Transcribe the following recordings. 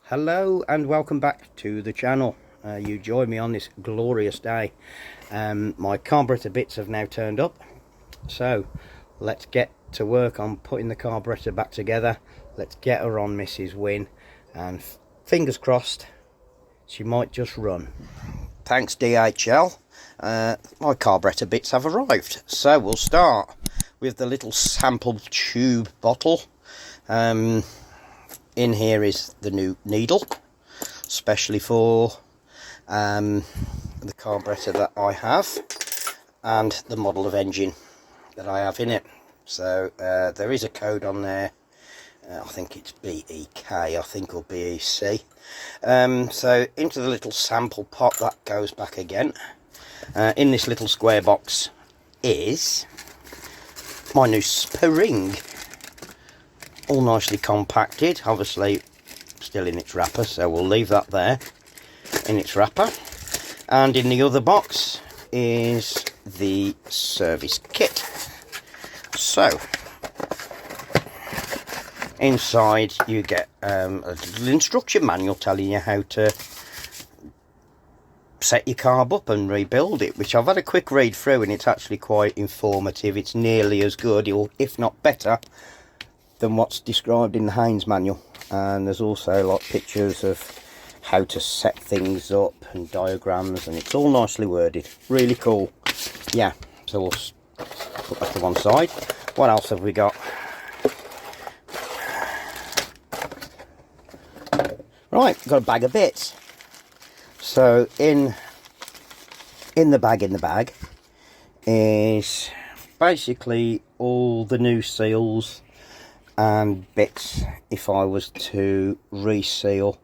Hello and welcome back to the channel. You join me on this glorious day. My carburettor bits have now turned up, so let's get to work on putting the carburettor back together. Let's get her on Mrs. Winn, and fingers crossed she might just run. Thanks DHL, my carburettor bits have arrived, so we'll start with the little sample tube bottle. In here is the new needle, especially for the carburettor that I have and the model of engine that I have in it. So there is a code on there. I think it's BEK, I think, or BEC. So into the little sample pot that goes back again. In this little square box is my new spring. All nicely compacted, obviously still in its wrapper, so we'll leave that there in its wrapper. And in the other box is the service kit. So inside you get a little instruction manual telling you how to set your carb up and rebuild it, which I've had a quick read through, and it's actually quite informative. It's nearly as good, or if not better, than what's described in the Haynes manual. And there's also like pictures of how to set things up and diagrams, and it's all nicely worded. Really cool. Yeah, so we'll put that to one side. What else have we got? Right, got a bag of bits. So in the bag is basically all the new seals and bits if I was to reseal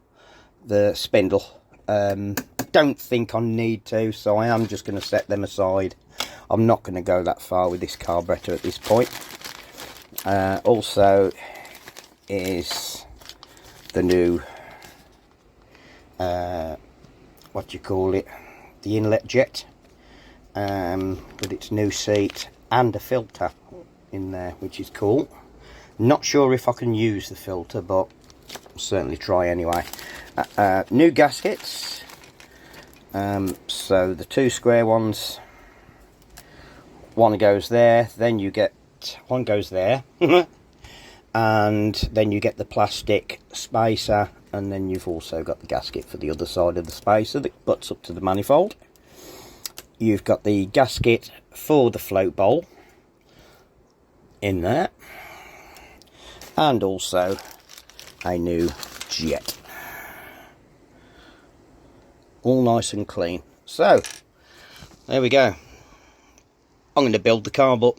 the spindle. Don't think I need to, so I am just going to set them aside. I'm not going to go that far with this carburettor at this point. Also is the new what do you call it, the inlet jet, with its new seat and a filter in there, which is cool. Not sure if I can use the filter, but I'll certainly try anyway. New gaskets. So the two square ones, one goes there, then you get one goes there, and then you get the plastic spacer, and then you've also got the gasket for the other side of the spacer that butts up to the manifold. You've got the gasket for the float bowl in there, and also a new jet, all nice and clean. So there we go. I'm going to build the carb up.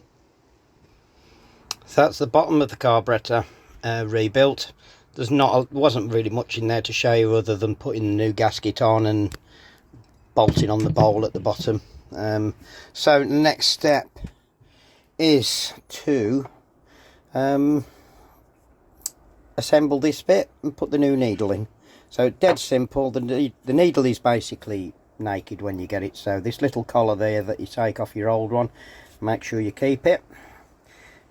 So that's the bottom of the carburettor rebuilt. Wasn't really much in there to show you other than putting the new gasket on and bolting on the bowl at the bottom. So the next step is to assemble this bit and put the new needle in. So dead simple. The needle is basically naked when you get it, so this little collar there that you take off your old one, make sure you keep it,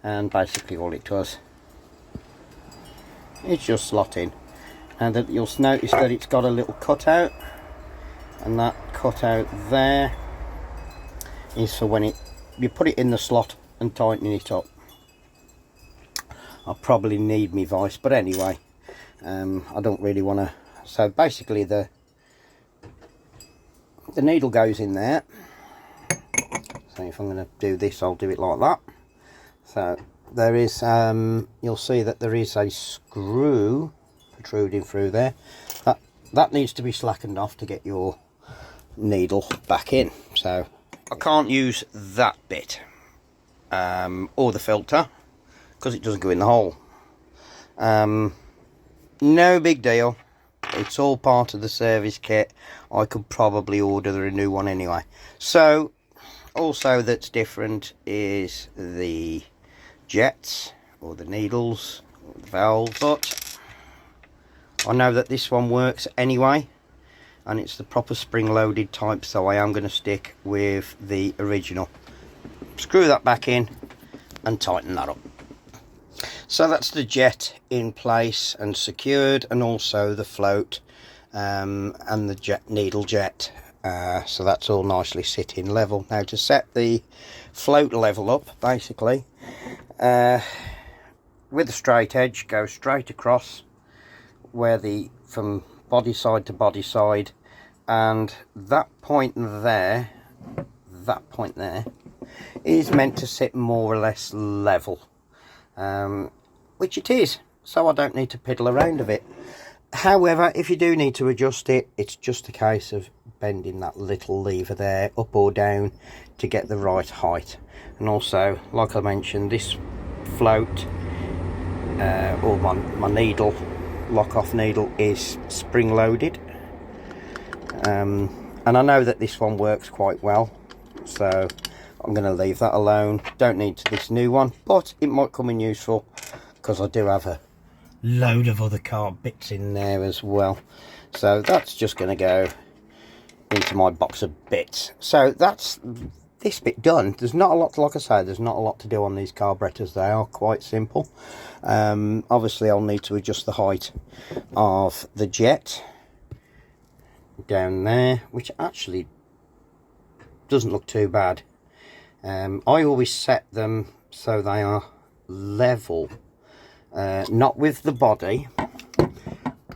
and basically all it does is just slot in. And that you'll notice that it's got a little cutout, and that cutout there is for when you put it in the slot and tighten it up. I'll probably need me vice, but anyway, I don't really want to. So basically the needle goes in there. So if I'm going to do this, I'll do it like that. So there is, you'll see that there is a screw protruding through there. That needs to be slackened off to get your needle back in. So I can't use that bit or the filter, because it doesn't go in the hole. No big deal, it's all part of the service kit. I could probably order a new one anyway. So also that's different is the jets, or the needles, or the valve, but I know that this one works anyway, and it's the proper spring loaded type, so I am going to stick with the original. Screw that back in and tighten that up. So that's the jet in place and secured, and also the float and the needle jet. So that's all nicely sitting level. Now to set the float level up, basically, with a straight edge, go straight across where from body side to body side, and that point there is meant to sit more or less level, which it is, so I don't need to piddle around a bit. However, if you do need to adjust it, it's just a case of bending that little lever there up or down to get the right height. And also, like I mentioned, this float or my needle, lock-off needle, is spring loaded, and I know that this one works quite well, so I'm going to leave that alone. Don't need this new one, but it might come in useful because I do have a load of other carb bits in there as well. So that's just going to go into my box of bits. So that's this bit done. There's not a lot, like I say, there's not a lot to do on these carburettors. They are quite simple. Obviously I'll need to adjust the height of the jet down there, which actually doesn't look too bad. I always set them so they are level, not with the body,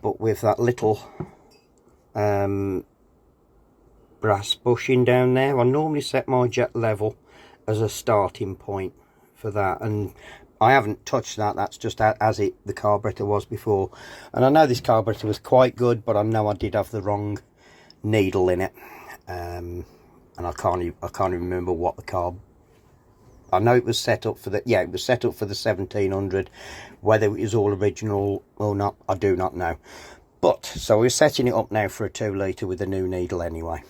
but with that little brass bushing down there. I normally set my jet level as a starting point for that, and I haven't touched that. That's just as the carburetor was before. And I know this carburetor was quite good, but I know I did have the wrong needle in it, and I can't even remember what the carb. I know it was set up for the, yeah, it was set up for the 1700. Whether it was all original or not, I do not know. But so we're setting it up now for a 2 litre with a new needle anyway.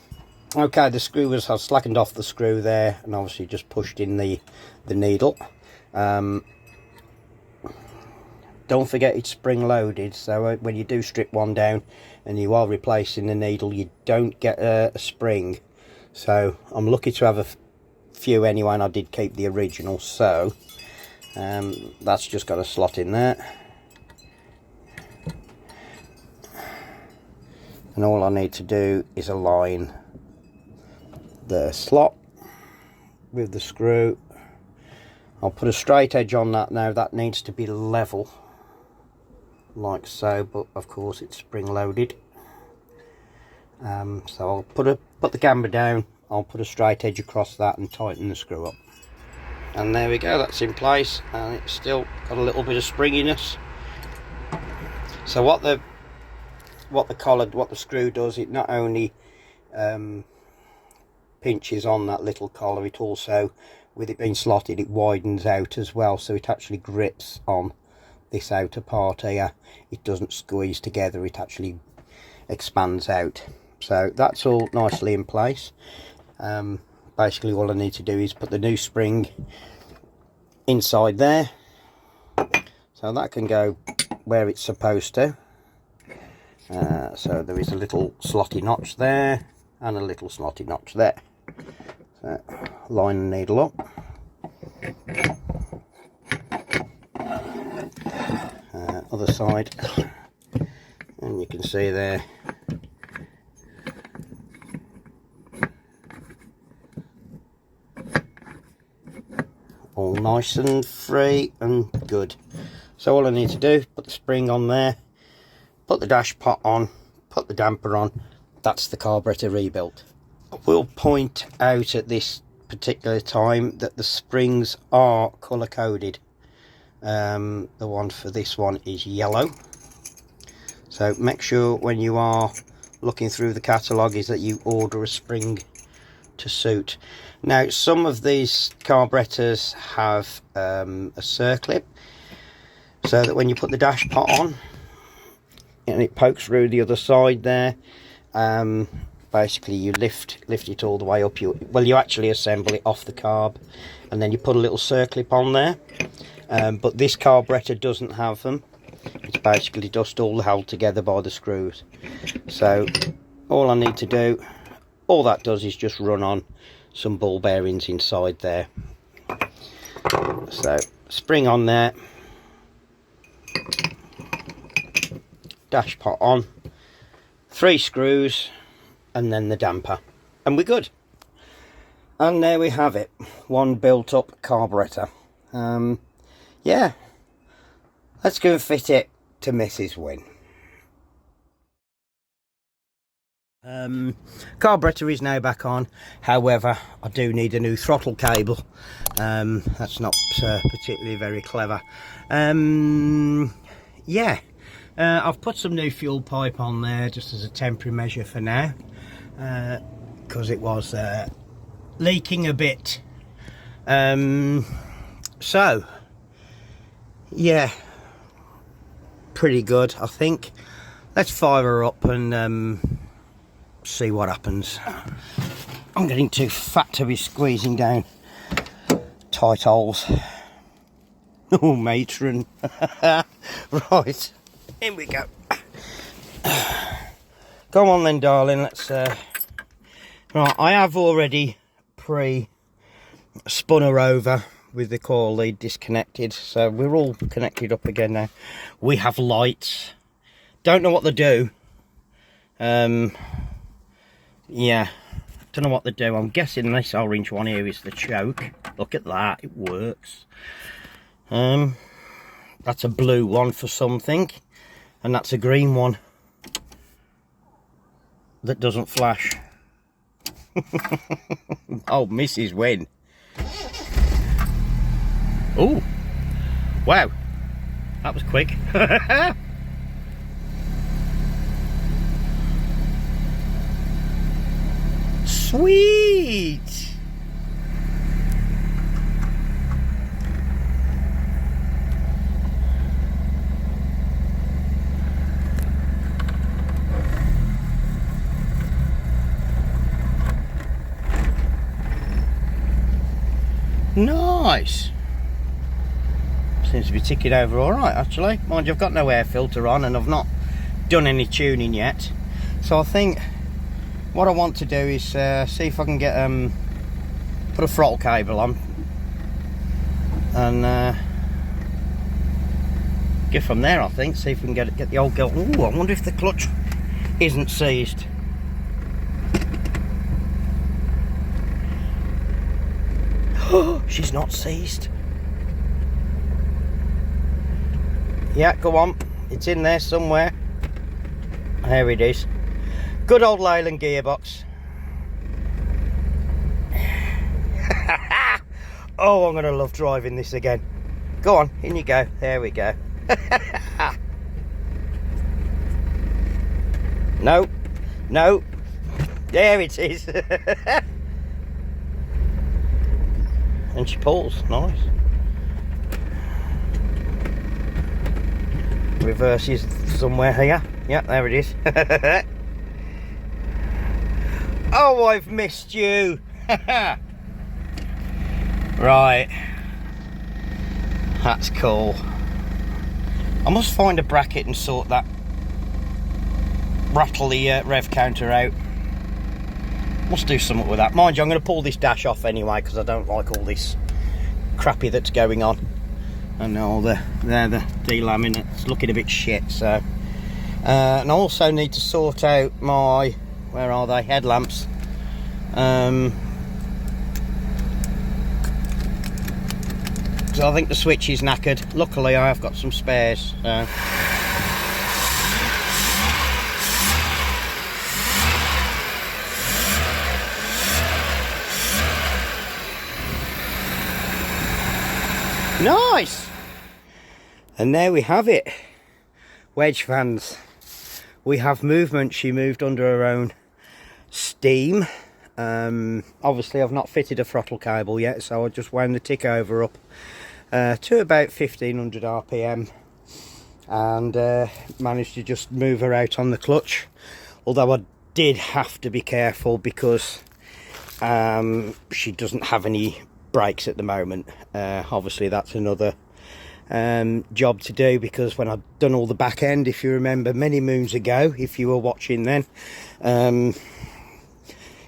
Okay, the screw was, I've slackened off the screw there and obviously just pushed in the needle. Don't forget it's spring loaded, so when you do strip one down and you are replacing the needle, you don't get a spring. So I'm lucky to have a few anyway, and I did keep the original, so that's just got a slot in there. And all I need to do is align the slot with the screw. I'll put a straight edge on that now. That needs to be level, like so, but of course it's spring loaded. So I'll put the camber down, I'll put a straight edge across that and tighten the screw up. And there we go, that's in place, and it's still got a little bit of springiness. So what the screw does, it not only pinches on that little collar, it also, with it being slotted, it widens out as well, so it actually grips on this outer part here. It doesn't squeeze together, it actually expands out. So that's all nicely in place. Basically all I need to do is put the new spring inside there, so that can go where it's supposed to. So there is a little slotty notch there and a little slotty notch there. So line the needle up. Other side, and you can see there all nice and free and good. So all I need to do, put the spring on there, put the dash pot on, put the damper on. That's the carburetor rebuilt. I will point out at this particular time that the springs are colour coded. The one for this one is yellow, so make sure when you are looking through the catalogue is that you order a spring to suit. Now some of these carburetors have a circlip, so that when you put the dash pot on and it pokes through the other side there, basically you lift it all the way up. You actually assemble it off the carb and then you put a little circlip on there. But this carburetor doesn't have them. It's basically just all held together by the screws. So all I need to do, all that does is just run on some ball bearings inside there. So spring on there, dash pot on, 3 screws, and then the damper, and we're good. And there we have it, one built up carburettor. Yeah, let's go and fit it to Mrs. Winn. Carburettor is now back on, however I do need a new throttle cable. That's not particularly very clever. Yeah, I've put some new fuel pipe on there just as a temporary measure for now, because it was leaking a bit. So yeah, pretty good, I think. Let's fire her up and see what happens. I'm getting too fat to be squeezing down tight holes. Oh, matron. Right, in we go. Come on then, darling, let's right, I have already spun her over with the coil lead disconnected, so we're all connected up again now. We have lights, don't know what they do. Yeah, don't know what they do. I'm guessing this orange one here is the choke. Look at that, it works. That's a blue one for something, and that's a green one that doesn't flash. Oh, Mrs. Winn. Oh, wow, that was quick. Sweet. Nice. Seems to be ticking over all right, actually. Mind you, I've got no air filter on and I've not done any tuning yet, so I think what I want to do is see if I can get put a throttle cable on and get from there. I think see if we can get the old girl. Ooh, I wonder if the clutch isn't seized. Oh, she's not seized. Yeah, go on, it's in there somewhere. There it is. Good old Leyland gearbox. Oh, I'm gonna love driving this again. Go on, in you go. There we go. No, no, there it is. And she pulls, nice. Reverses somewhere here. Yeah, there it is. Oh, I've missed you. Right, that's cool. I must find a bracket and sort that, rattle the rev counter out. Must do something with that. Mind you, I'm going to pull this dash off anyway because I don't like all this crappy that's going on. And all the delaminate, it's looking a bit shit. So, and I also need to sort out my, where are they, headlamps. So I think the switch is knackered. Luckily I have got some spares. Nice! And there we have it. Wedge fans. We have movement. She moved under her own steam. Obviously I've not fitted a throttle cable yet, so I just wound the tick over up to about 1500 RPM and managed to just move her out on the clutch, although I did have to be careful because she doesn't have any brakes at the moment. Obviously that's another job to do, because when I'd done all the back end, if you remember many moons ago, if you were watching then,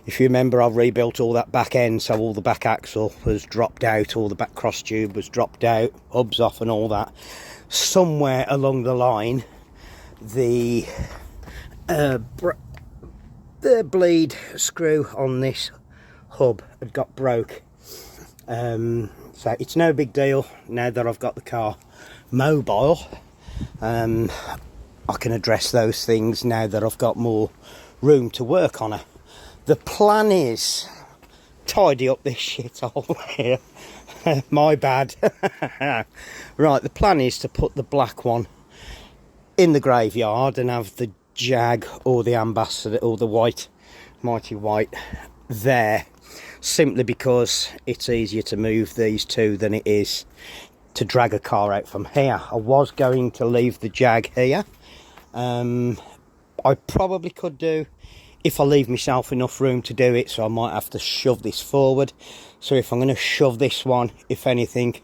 if you remember, I've rebuilt all that back end, so all the back axle was dropped out, all the back cross tube was dropped out, hubs off and all that. somewhere along the line the bleed screw on this hub had got broke. So it's no big deal now that I've got the car mobile. I can address those things now that I've got more room to work on her. The plan is tidy up this shithole here. My bad. Right, the plan is to put the black one in the graveyard and have the Jag or the Ambassador or the white, Mighty White there, simply because it's easier to move these two than it is to drag a car out from here. I was going to leave the Jag here. I probably could do if I leave myself enough room to do it, so I might have to shove this forward. So if I'm going to shove this one, if anything,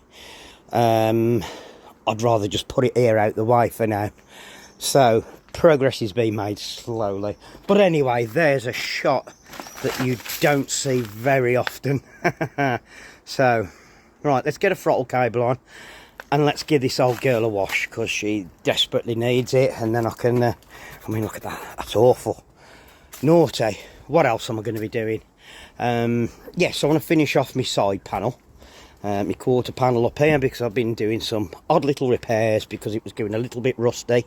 I'd rather just put it here out the way for now. So progress is being made slowly. But anyway, there's a shot that you don't see very often. So right, let's get a throttle cable on and let's give this old girl a wash, because she desperately needs it. And then I can I mean, look at that, that's awful. Naughty. What else am I going to be doing? Yes, I want to finish off my side panel, my quarter panel up here, because I've been doing some odd little repairs because it was getting a little bit rusty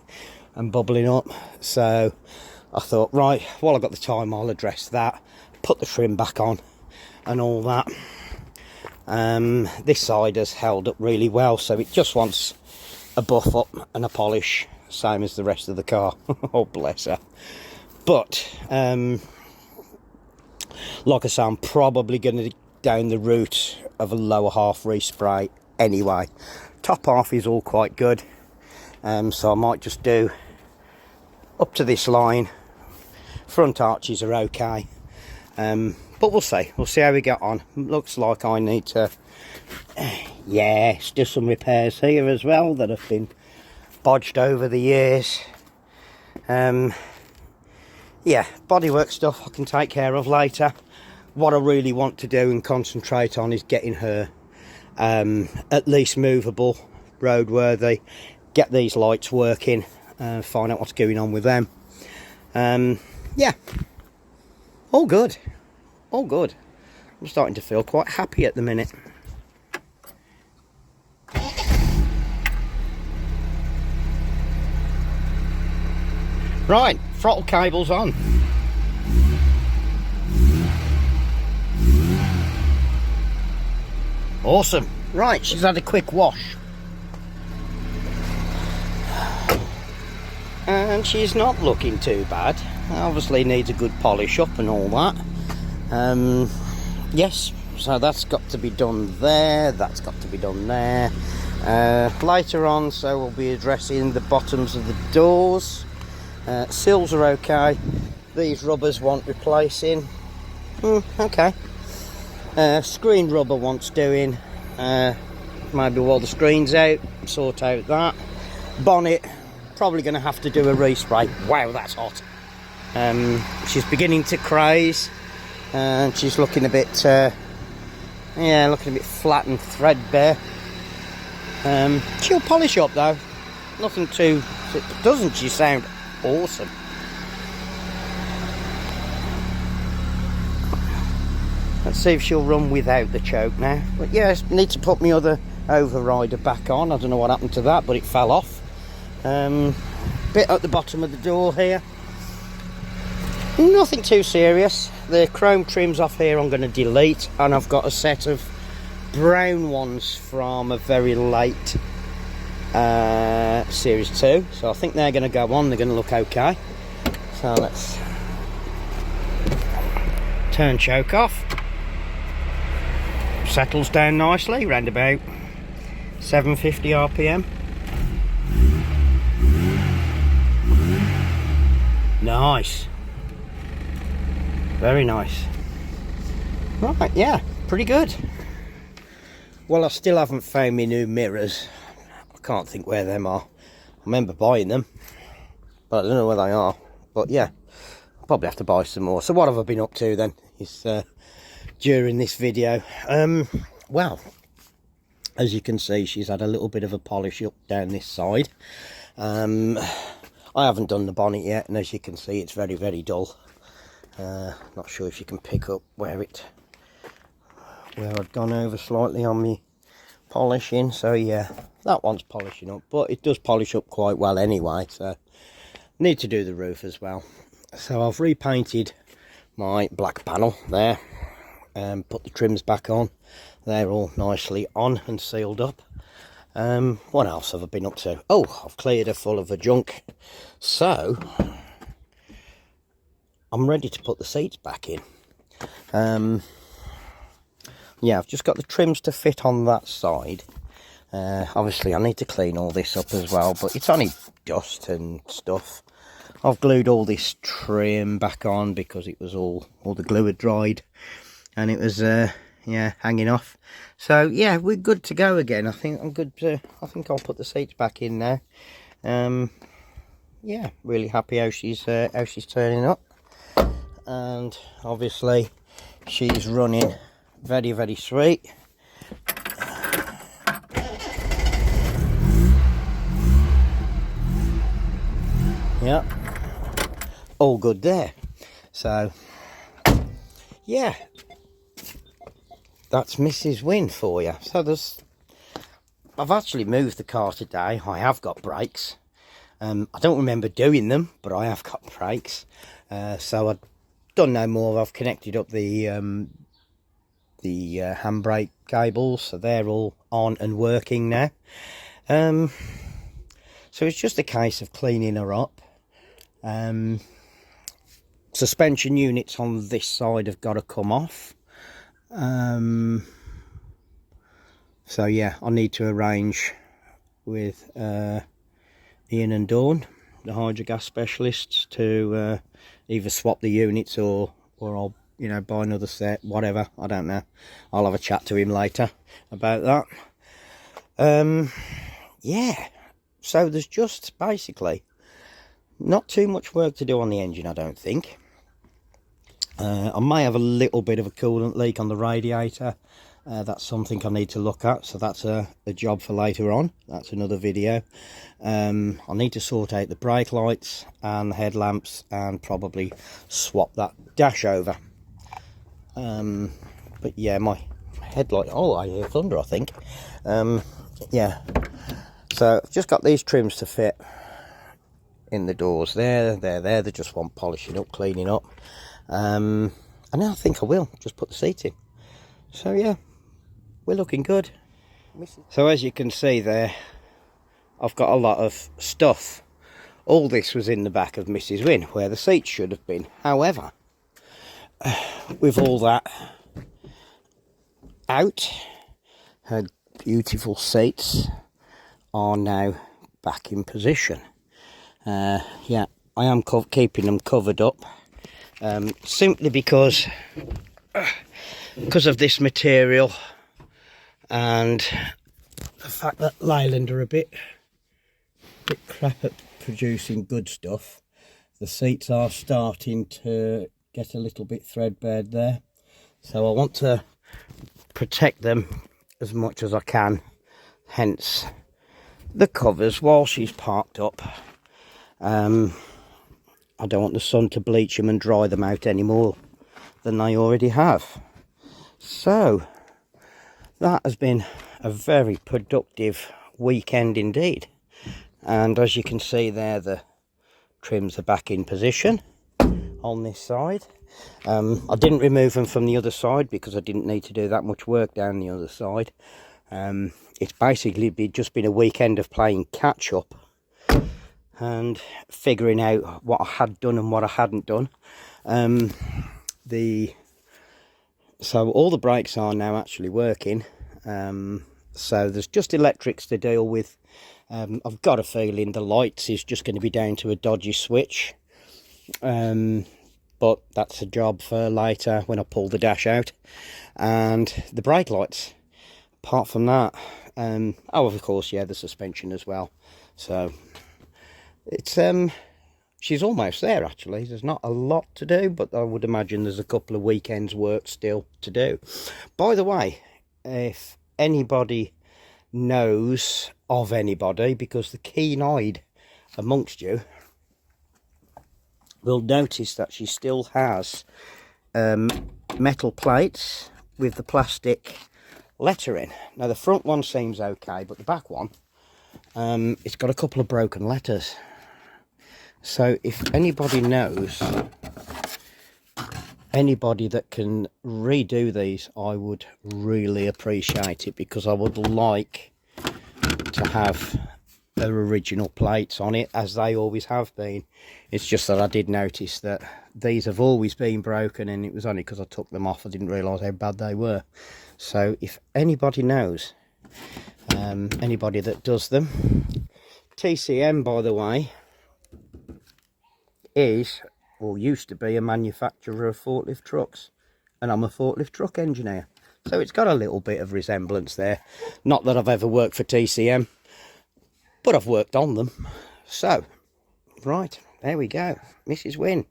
and bubbling up. So I thought, right, while I've got the time, I'll address that, put the trim back on and all that. This side has held up really well, so it just wants a buff up and a polish, same as the rest of the car. Oh, bless her. But like I say, I'm probably going to down the route of a lower half respray anyway. Top half is all quite good, so I might just do up to this line. Front arches are okay, but we'll see how we get on. Looks like I need to yes, do some repairs here as well that have been bodged over the years. Yeah, bodywork stuff I can take care of later. What I really want to do and concentrate on is getting her at least movable, roadworthy, get these lights working, find out what's going on with them. Yeah, all good, all good. I'm starting to feel quite happy at the minute. Right, throttle cable's on. Awesome. Right, she's had a quick wash. And she's not looking too bad. Obviously needs a good polish up and all that. Yes, so that's got to be done there. That's got to be done there. Later on, so we'll be addressing the bottoms of the doors. Sills are okay. These rubbers want replacing. Okay. Screen rubber wants doing. Maybe while the screen's out, sort out that. Bonnet, probably going to have to do a respray. Wow, that's hot. She's beginning to craze, and she's looking a bit, yeah, looking a bit flat and threadbare. She'll polish up though. Nothing too. Doesn't she sound awesome? Let's see if she'll run without the choke now. But yes, need to put my other overrider back on. I don't know what happened to that, but it fell off. Bit at the bottom of the door here. Nothing too serious. The chrome trims off here I'm going to delete, and I've got a set of brown ones from a very late Series 2. So I think they're going to go on. They're going to look okay. So let's turn choke off. Settles down nicely, round about 750 RPM. Nice. Very nice. Right, yeah, pretty good. Well, I still haven't found my new mirrors. I can't think where them are. I remember buying them, but I don't know where they are. But yeah, I'll probably have to buy some more. So what have I been up to then? Is during this video, well, As you can see, she's had a little bit of a polish up down this side. I haven't done the bonnet yet, and as you can see, it's very, very dull. Not sure if you can pick up where I'd gone over slightly on me polishing. So yeah, that one's polishing up, but it does polish up quite well anyway. So need to do the roof as well. So I've repainted my black panel there and put the trims back on. They're all nicely on and sealed up. What else have I been up to? Oh, I've cleared her full of the junk. So I'm ready to put the seats back in. Yeah, I've just got the trims to fit on that side. Obviously I need to clean all this up as well, but it's only dust and stuff. I've glued all this trim back on because it was all the glue had dried and it was yeah, hanging off. So yeah, we're good to go again. I think I'm good to, I think I'll put the seats back in now. Yeah, really happy how she's turning up, and obviously she's running very, very sweet. Yeah, all good there. So yeah, that's Mrs. Winn for you. So I've actually moved the car today. I have got brakes. I don't remember doing them, but I have got brakes. So I've done no more. I've connected up the handbrake cables, so they're all on and working now. So it's just a case of cleaning her up. Suspension units on this side have got to come off. So yeah, I need to arrange with Ian and Dawn, the hydrogas specialists, to either swap the units or I'll, you know, buy another set, whatever. I don't know. I'll have a chat to him later about that. Yeah, so there's just basically not too much work to do on the engine, I don't think. I may have a little bit of a coolant leak on the radiator. That's something I need to look at, so that's a job for later on. That's another video. I need to sort out the brake lights and the headlamps and probably swap that dash over. But yeah, my headlight, oh, I hear thunder, I think. Yeah, so I've just got these trims to fit in the doors there. They just want polishing up, cleaning up. And I think I will just put the seat in. So yeah, we're looking good. So as you can see there, I've got a lot of stuff. All this was in the back of Mrs. Winn, where the seats should have been. However, with all that out, her beautiful seats are now back in position. Yeah, I am keeping them covered up, simply because of this material and the fact that Leyland are a bit crap at producing good stuff. The seats are starting to get a little bit threadbare there, so I want to protect them as much as I can, hence the covers while she's parked up. I don't want the sun to bleach them and dry them out any more than they already have. So that has been a very productive weekend indeed, and as you can see there, the trims are back in position on this side. I didn't remove them from the other side because I didn't need to do that much work down the other side. It's basically just been a weekend of playing catch up and figuring out what I had done and what I hadn't done. So all the brakes are now actually working. So there's just electrics to deal with. I've got a feeling the lights is just going to be down to a dodgy switch. But that's a job for later when I pull the dash out. And the brake lights, apart from that, oh, of course, yeah, the suspension as well. So it's she's almost there actually. There's not a lot to do, but I would imagine there's a couple of weekends work still to do. By the way, if anybody knows of anybody, because the keen-eyed amongst you will notice that she still has metal plates with the plastic lettering. Now the front one seems okay, but the back one, it's got a couple of broken letters. So if anybody knows anybody that can redo these, I would really appreciate it, because I would like to have their original plates on it, as they always have been. It's just that I did notice that these have always been broken, and it was only because I took them off I didn't realise how bad they were. So if anybody knows anybody that does them, TCM, by the way, is, or used to be, a manufacturer of forklift trucks, and I'm a forklift truck engineer, so it's got a little bit of resemblance there. Not that I've ever worked for TCM, but I've worked on them. So right, there we go, Mrs. Winn.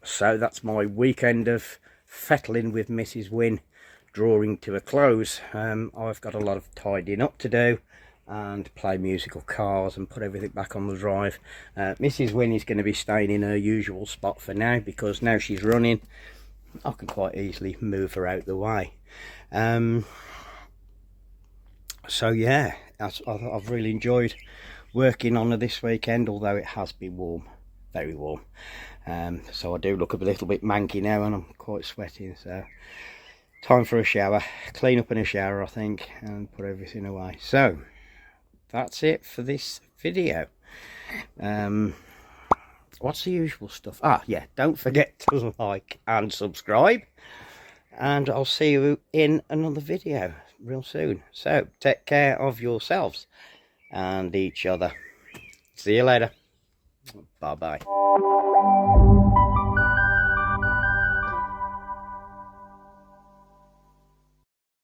So that's my weekend of fettling with Mrs. Winn drawing to a close. I've got a lot of tidying up to do and play musical cars and put everything back on the drive. Mrs. Winn is going to be staying in her usual spot for now, because now she's running, I can quite easily move her out the way. So yeah, I've really enjoyed working on her this weekend, although it has been warm, very warm. So I do look a little bit manky now, and I'm quite sweating, so time for a shower, clean up in a shower I think, and put everything away. So that's it for this video. What's the usual stuff? Yeah, don't forget to like and subscribe, and I'll see you in another video real soon. So take care of yourselves and each other. See you later. Bye bye.